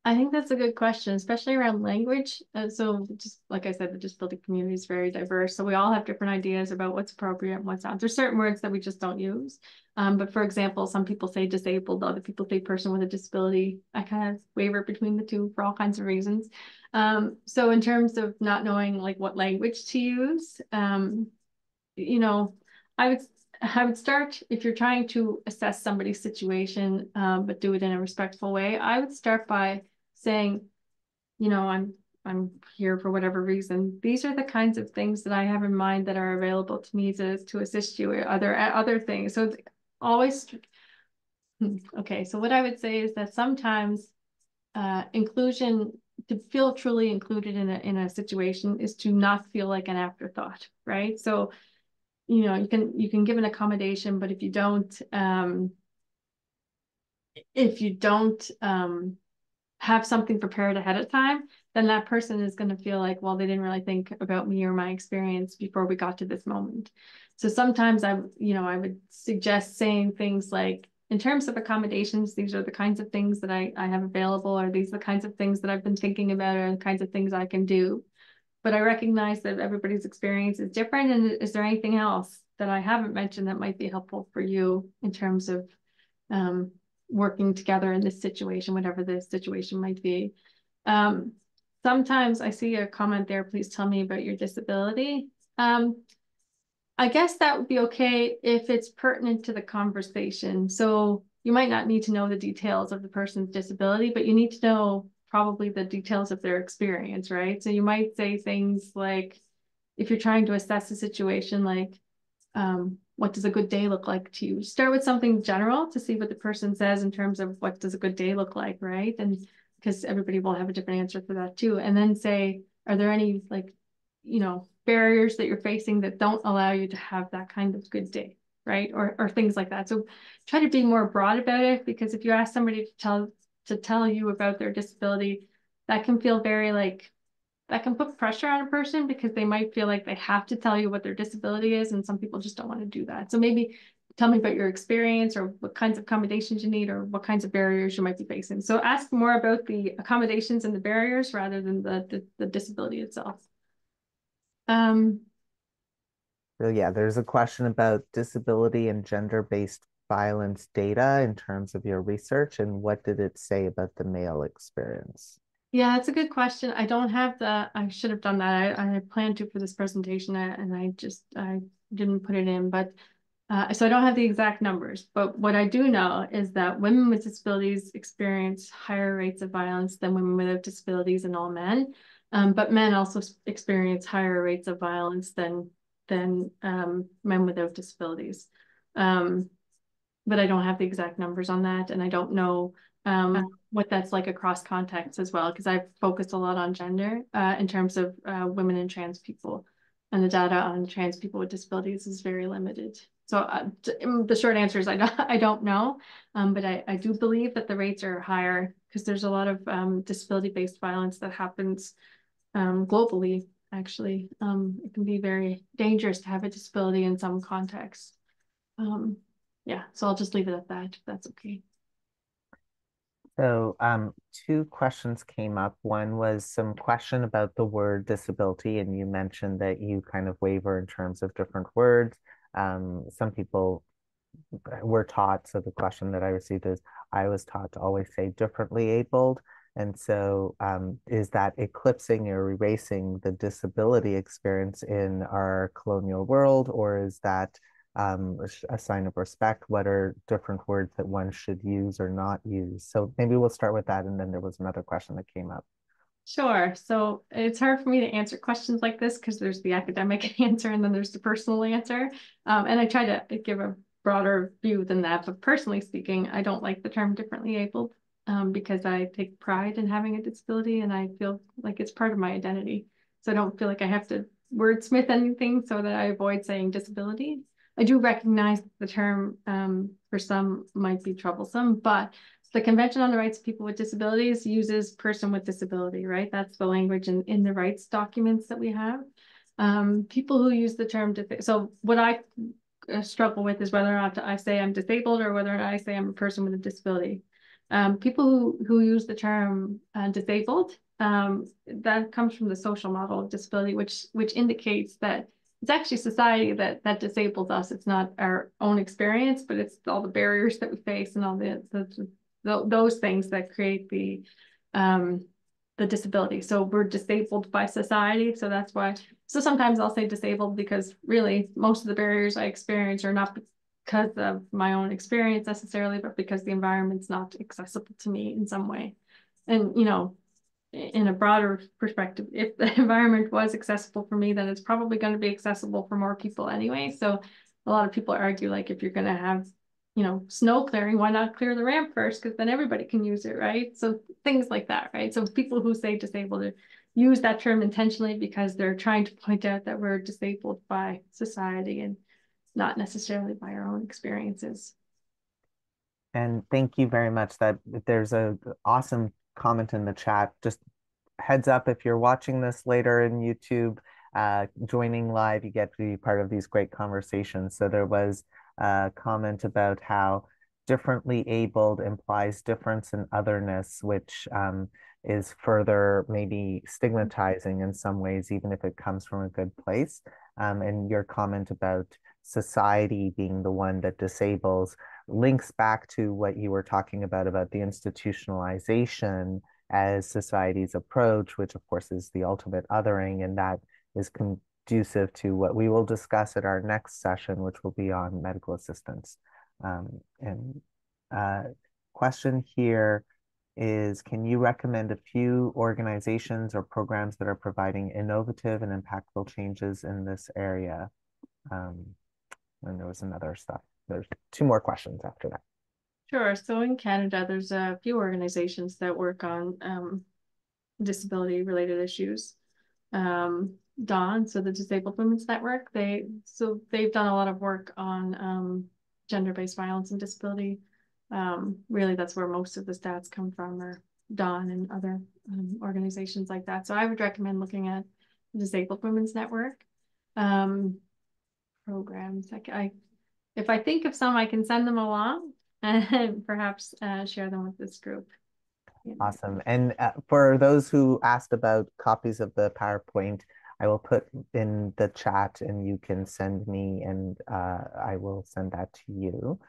I think that's a good question, especially around language. So just like I said, the disability community is very diverse. So we all have different ideas about what's appropriate and what's not. There's certain words that we just don't use. But for example, some people say disabled, other people say person with a disability. I kind of waver between the two for all kinds of reasons. So in terms of not knowing like what language to use, you know, I would I would start if you're trying to assess somebody's situation, but do it in a respectful way. I would start by saying, you know, I'm here for whatever reason. These are the kinds of things that I have in mind that are available to me to assist you with other things. So always okay. So what I would say is that sometimes inclusion to feel truly included in a situation is to not feel like an afterthought, right? So you know you can give an accommodation, but if you don't have something prepared ahead of time, then that person is going to feel like, well, they didn't really think about me or my experience before we got to this moment. So sometimes I would suggest saying things like, in terms of accommodations, these are the kinds of things that I have available, or these are the kinds of things that I've been thinking about, or the kinds of things I can do. But I recognize that everybody's experience is different. And is there anything else that I haven't mentioned that might be helpful for you in terms of um, working together in this situation, whatever the situation might be? Um, Sometimes I see a comment there, please tell me about your disability. I guess that would be okay if it's pertinent to the conversation. So you might not need to know the details of the person's disability, but you need to know probably the details of their experience, right? So you might say things like, if you're trying to assess a situation, like, what does a good day look like to you? Start with something general to see what the person says in terms of what does a good day look like, right? And because everybody will have a different answer for that too. And then say, are there any like, barriers that you're facing that don't allow you to have that kind of good day, right? Or things like that. So try to be more broad about it, because if you ask somebody to tell you about their disability, that can feel very like that can put pressure on a person, because they might feel like they have to tell you what their disability is, and some people just don't want to do that. So maybe tell me about your experience, or what kinds of accommodations you need, or what kinds of barriers you might be facing. So ask more about the accommodations and the barriers rather than the disability itself. Um, So yeah, there's a question about disability and gender-based violence data in terms of your research, and what did it say about the male experience? yeah, that's a good question. I don't have I should have done that. I planned to for this presentation, and I didn't put it in, but so I don't have the exact numbers, but what I do know is that women with disabilities experience higher rates of violence than women without disabilities and all men. But men also experience higher rates of violence than men without disabilities. Um, but I don't have the exact numbers on that, and I don't know what that's like across contexts as well, because I've focused a lot on gender in terms of women and trans people, and the data on trans people with disabilities is very limited. So the short answer is I don't know, but I do believe that the rates are higher because there's a lot of disability-based violence that happens globally. Actually, it can be very dangerous to have a disability in some contexts. Um, yeah, so I'll just leave it at that, if that's okay. So, two questions came up. One was some question about the word disability, and you mentioned that you kind of waver in terms of different words. Some people were taught, so the question that I received is, I was taught to always say differently abled. And so is that eclipsing or erasing the disability experience in our colonial world, or is that a sign of respect? What are different words that one should use or not use? So maybe we'll start with that. And then there was another question that came up. Sure. So it's hard for me to answer questions like this because there's the academic answer and then there's the personal answer. And I try to give a broader view than that. But personally speaking, I don't like the term differently abled because I take pride in having a disability and I feel like it's part of my identity. So I don't feel like I have to wordsmith anything so that I avoid saying disability. I do recognize the term for some might be troublesome, but the Convention on the Rights of People with Disabilities uses person with disability, right? That's the language in the rights documents that we have. People who use the term, so what I struggle with is whether or not I say I'm disabled or whether or not I say I'm a person with a disability. People who use the term disabled, that comes from the social model of disability, which indicates that it's actually society that disables us. It's not our own experience, but it's all the barriers that we face and all those things that create the disability. So we're disabled by society. So that's why. So sometimes I'll say disabled because really most of the barriers I experience are not because of my own experience necessarily, but because the environment's not accessible to me in some way. And, you know, in a broader perspective, if the environment was accessible for me, then it's probably going to be accessible for more people anyway. So a lot of people argue like if you're going to have, you know, snow clearing, why not clear the ramp first? Because then everybody can use it, right? So things like that, right? So people who say disabled use that term intentionally because they're trying to point out that we're disabled by society and not necessarily by our own experiences. And thank you very much. That there's a awesome comment in the chat. Just heads up, if you're watching this later in YouTube, joining live, you get to be part of these great conversations. So there was a comment about how differently abled implies difference and otherness, which is further maybe stigmatizing in some ways, even if it comes from a good place. And your comment about society being the one that disables links back to what you were talking about the institutionalization as society's approach, which of course is the ultimate othering, and that is conducive to what we will discuss at our next session, which will be on medical assistance. And question here is, can you recommend a few organizations or programs that are providing innovative and impactful changes in this area? And there was another stuff. There's two more questions after that. Sure. So in Canada, there's a few organizations that work on disability related issues. DAWN, so the Disabled Women's Network, they've done a lot of work on gender-based violence and disability. Really, that's where most of the stats come from, or DAWN and other organizations like that. So I would recommend looking at the Disabled Women's Network programs. If I think of some, I can send them along and perhaps share them with this group. Awesome. And for those who asked about copies of the PowerPoint, I will put in the chat and you can send me and I will send that to you.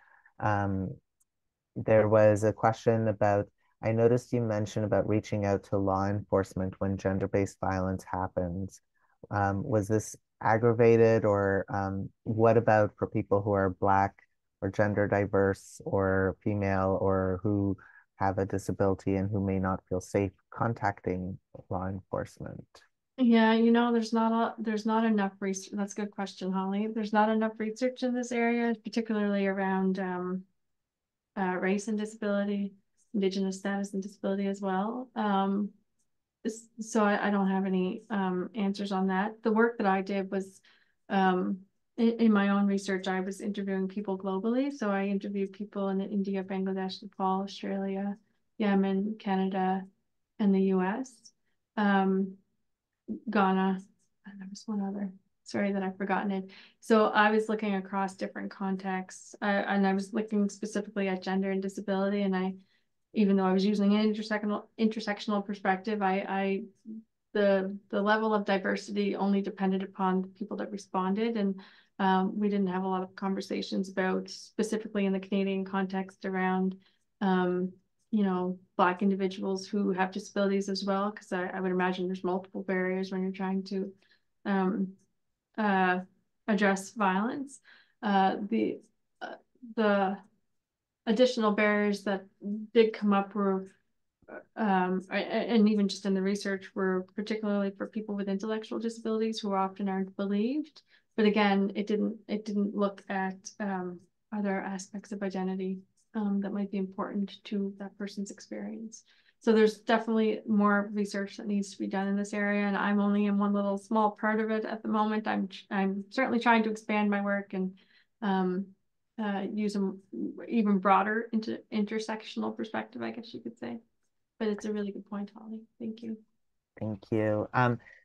There was a question about, I noticed you mentioned about reaching out to law enforcement when gender-based violence happens. Was this aggravated, or what about for people who are Black or gender diverse or female or who have a disability and who may not feel safe contacting law enforcement? Yeah, you know, there's not enough research. That's a good question, Holly. There's not enough research in this area, particularly around race and disability, Indigenous status and disability as well. So I don't have any answers on that. The work that I did was in my own research, I was interviewing people globally. So I interviewed people in India, Bangladesh, Nepal, Australia, Yemen, Canada, and the US. Ghana, and there was one other. Sorry that I've forgotten it. So I was looking across different contexts, and I was looking specifically at gender and disability. And even though I was using an intersectional perspective, the level of diversity only depended upon the people that responded, and we didn't have a lot of conversations about specifically in the Canadian context around Black individuals who have disabilities as well, because I would imagine there's multiple barriers when you're trying to um, uh, address violence. The the additional barriers that did come up were, and even just in the research, were particularly for people with intellectual disabilities who often aren't believed. But again, it didn't look at other aspects of identity that might be important to that person's experience. So there's definitely more research that needs to be done in this area, and I'm only in one little small part of it at the moment. I'm certainly trying to expand my work and um, use a even broader intersectional perspective, I guess you could say. But it's a really good point, Holly. Thank you. Thank you.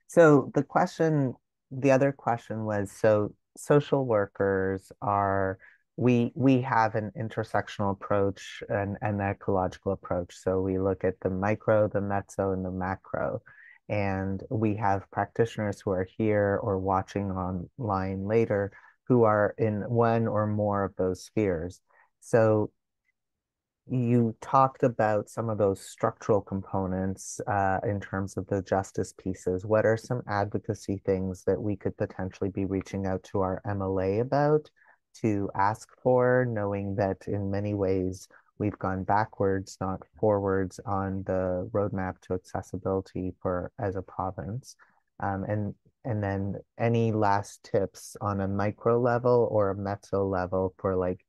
So the other question was, so social workers are, we have an intersectional approach and an ecological approach. So we look at the micro, the meso, and the macro. And we have practitioners who are here or watching online later who are in one or more of those spheres. So you talked about some of those structural components in terms of the justice pieces. What are some advocacy things that we could potentially be reaching out to our MLA about to ask for, knowing that in many ways we've gone backwards, not forwards on the roadmap to accessibility for as a province? And then any last tips on a micro level or a meso level for like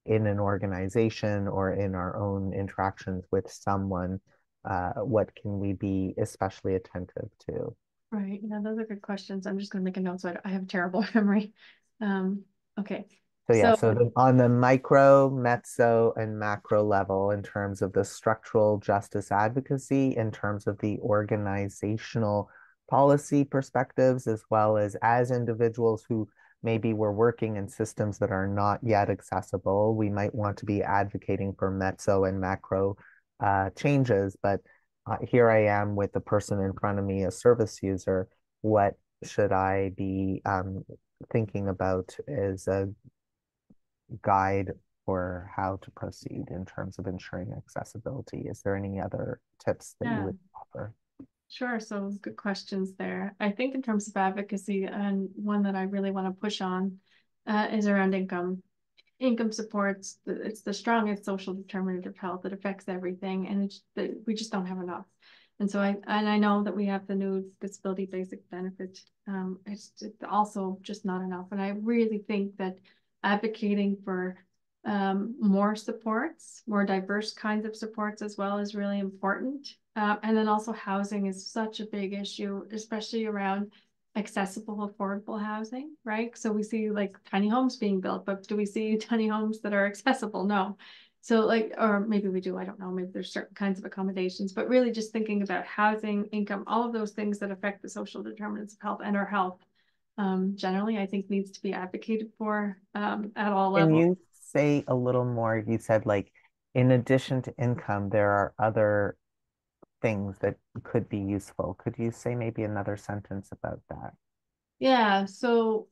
in an organization or in our own interactions with someone, what can we be especially attentive to? Right. Yeah, those are good questions. I'm just going to make a note so I have a terrible memory. Um, okay. So yeah, So so on the micro, meso, and macro level, in terms of the structural justice advocacy, in terms of the organizational policy perspectives, as individuals who maybe we're working in systems that are not yet accessible, we might want to be advocating for meso and macro changes. But here I am with the person in front of me, a service user. What should I be thinking about as a guide for how to proceed in terms of ensuring accessibility? Is there any other tips that you yeah, would offer? sure. So good questions there. I think in terms of advocacy, and one that I really want to push on is around income. Income supports, it's the strongest social determinant of health. It affects everything, and we just don't have enough. And I know that we have the new disability basic benefit. It's also just not enough. And I really think that advocating for more supports, more diverse kinds of supports as well is really important. And then also housing is such a big issue, especially around accessible, affordable housing, right? So we see like tiny homes being built, but do we see tiny homes that are accessible? No. So like, or maybe we do, I don't know, maybe there's certain kinds of accommodations, but really just thinking about housing, income, all of those things that affect the social determinants of health and our health generally, I think needs to be advocated for at all Can levels. you say a little more? You said like, in addition to income, there are other things that could be useful. Could you say maybe another sentence about that? Yeah, so,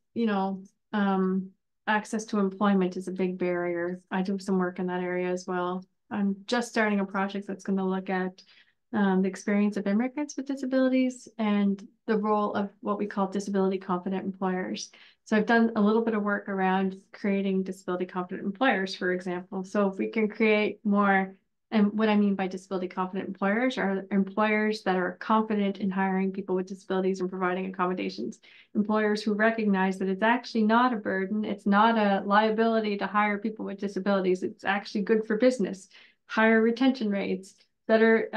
access to employment is a big barrier. I do some work in that area as well. I'm just starting a project that's going to look at the experience of immigrants with disabilities and the role of what we call disability confident employers. So I've done a little bit of work around creating disability confident employers, for example. So if we can create more, and what I mean by disability confident employers are employers that are confident in hiring people with disabilities and providing accommodations. Employers who recognize that it's actually not a burden, it's not a liability to hire people with disabilities, it's actually good for business, higher retention rates, better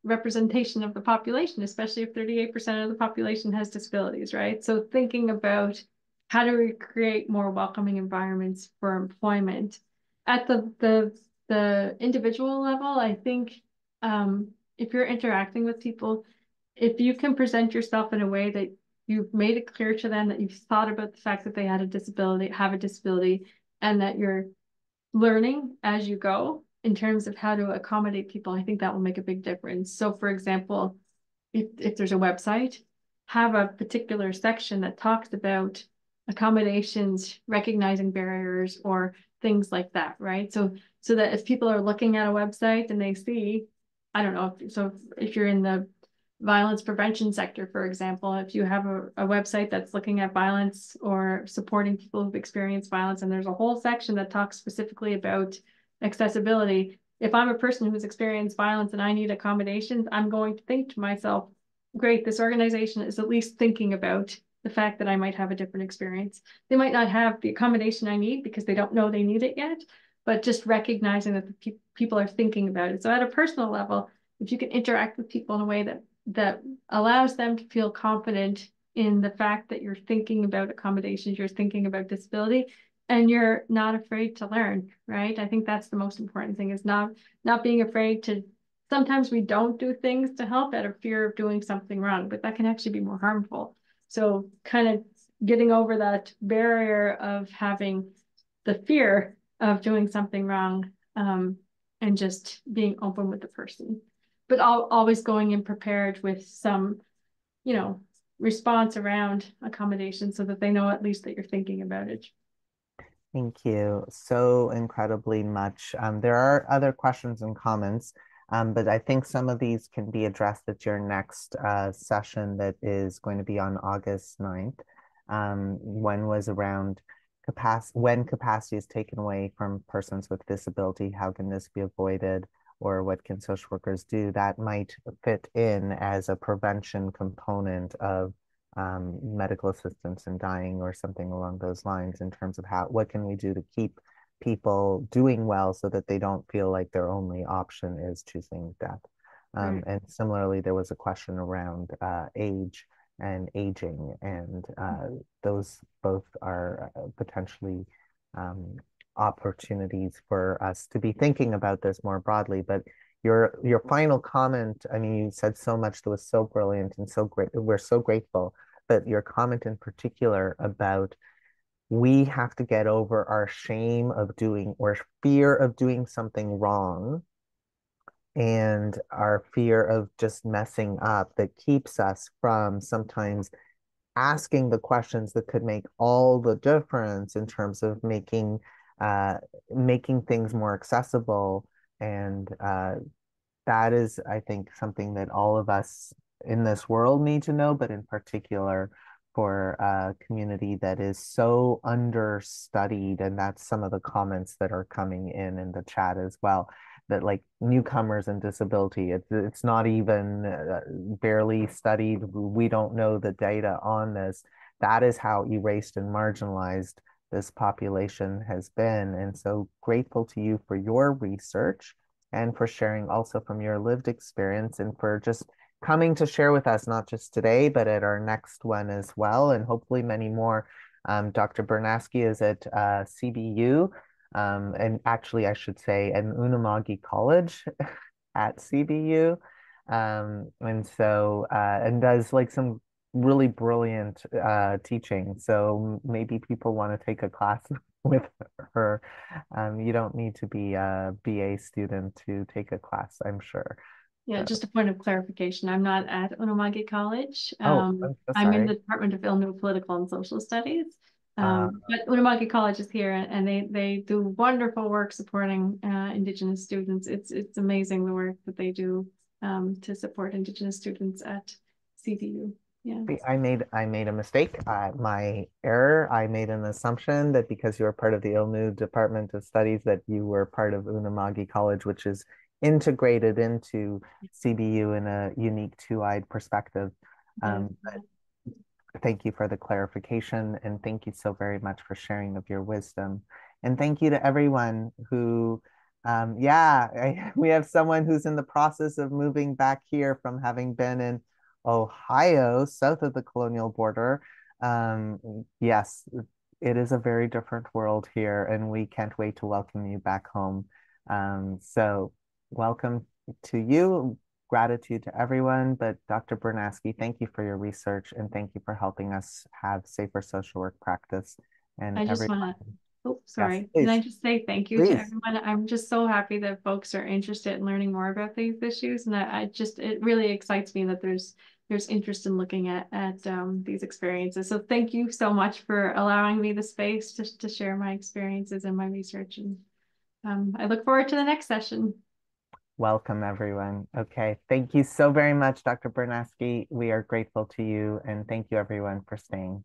representation of the population, especially if 38% of the population has disabilities, right? So thinking about how do we create more welcoming environments for employment at the individual level. I think if you're interacting with people, if you can present yourself in a way that you've made it clear to them that you've thought about the fact that they have a disability, and that you're learning as you go in terms of how to accommodate people, I think that will make a big difference. So for example, if there's a website, have a particular section that talks about accommodations, recognizing barriers or things like that, right? So that if people are looking at a website and they see, I don't know, if you're in the violence prevention sector, for example, if you have a website that's looking at violence or supporting people who've experienced violence, and there's a whole section that talks specifically about accessibility. If I'm a person who's experienced violence and I need accommodations, I'm going to think to myself, great, this organization is at least thinking about the fact that I might have a different experience. They might not have the accommodation I need because they don't know they need it yet, but just recognizing that the people are thinking about it. So at a personal level, if you can interact with people in a way that allows them to feel confident in the fact that you're thinking about accommodations, you're thinking about disability, and you're not afraid to learn, right? I think that's the most important thing, is not being afraid to. Sometimes we don't do things to help out of fear of doing something wrong, but that can actually be more harmful. So kind of getting over that barrier of having the fear of doing something wrong, and just being open with the person, but always going in prepared with some, response around accommodation so that they know at least that you're thinking about it. Thank you so incredibly much. There are other questions and comments, but I think some of these can be addressed at your next session that is going to be on August 9th. One was around when capacity is taken away from persons with disability, how can this be avoided, or what can social workers do? That might fit in as a prevention component of medical assistance in dying or something along those lines, in terms of what can we do to keep people doing well so that they don't feel like their only option is choosing death. Right. And similarly, there was a question around age and aging, and those both are potentially opportunities for us to be thinking about this more broadly. But your final comment, I mean, you said so much that was so brilliant and so great. We're so grateful. But your comment in particular about we have to get over our shame of doing or fear of doing something wrong, and our fear of just messing up, that keeps us from sometimes asking the questions that could make all the difference in terms of uh, making things more accessible. And that is, I think, something that all of us in this world need to know, but in particular for a community that is so understudied. And that's some of the comments that are coming in the chat as well. That like newcomers and disability, it's not even barely studied. We don't know the data on this. That is how erased and marginalized this population has been. And so grateful to you for your research and for sharing also from your lived experience, and for just coming to share with us, not just today, but at our next one as well, and hopefully many more. Dr. Bernasky is at CBU, and actually I should say at Unama'ki College at CBU. And so, and does like some really brilliant teaching. So maybe people want to take a class with her. You don't need to be a BA student to take a class, I'm sure. Yeah, So, just a point of clarification. I'm not at Unama'ki College. oh, I'm so I'm in sorry. the Department of Illinois Political and Social Studies. Uh, But Unama'ki College is here, and they do wonderful work supporting Indigenous students. It's amazing the work that they do to support Indigenous students at CBU. Yeah. I made a mistake. My error. I made an assumption that because you were part of the ILNU Department of Studies, that you were part of Unama'ki College, which is integrated into CBU in a unique two-eyed perspective. But thank you for the clarification, and thank you so very much for sharing of your wisdom. And thank you to everyone who, we have someone who's in the process of moving back here from having been in Ohio, south of the colonial border. Yes, it is a very different world here, and we can't wait to welcome you back home. So welcome to you. Gratitude to everyone, but Dr. Bernasky, thank you for your research, and thank you for helping us have safer social work practice. And I just everyone, want to, oh, yes, sorry. Can I please, just say thank you to please. everyone? I'm just so happy that folks are interested in learning more about these issues. And it really excites me that there's there's interest in looking at these experiences. So thank you so much for allowing me the space to share my experiences and my research. And I look forward to the next session. Welcome, everyone. Okay, thank you so very much, Dr. Bernasky. We are grateful to you, and thank you, everyone, for staying.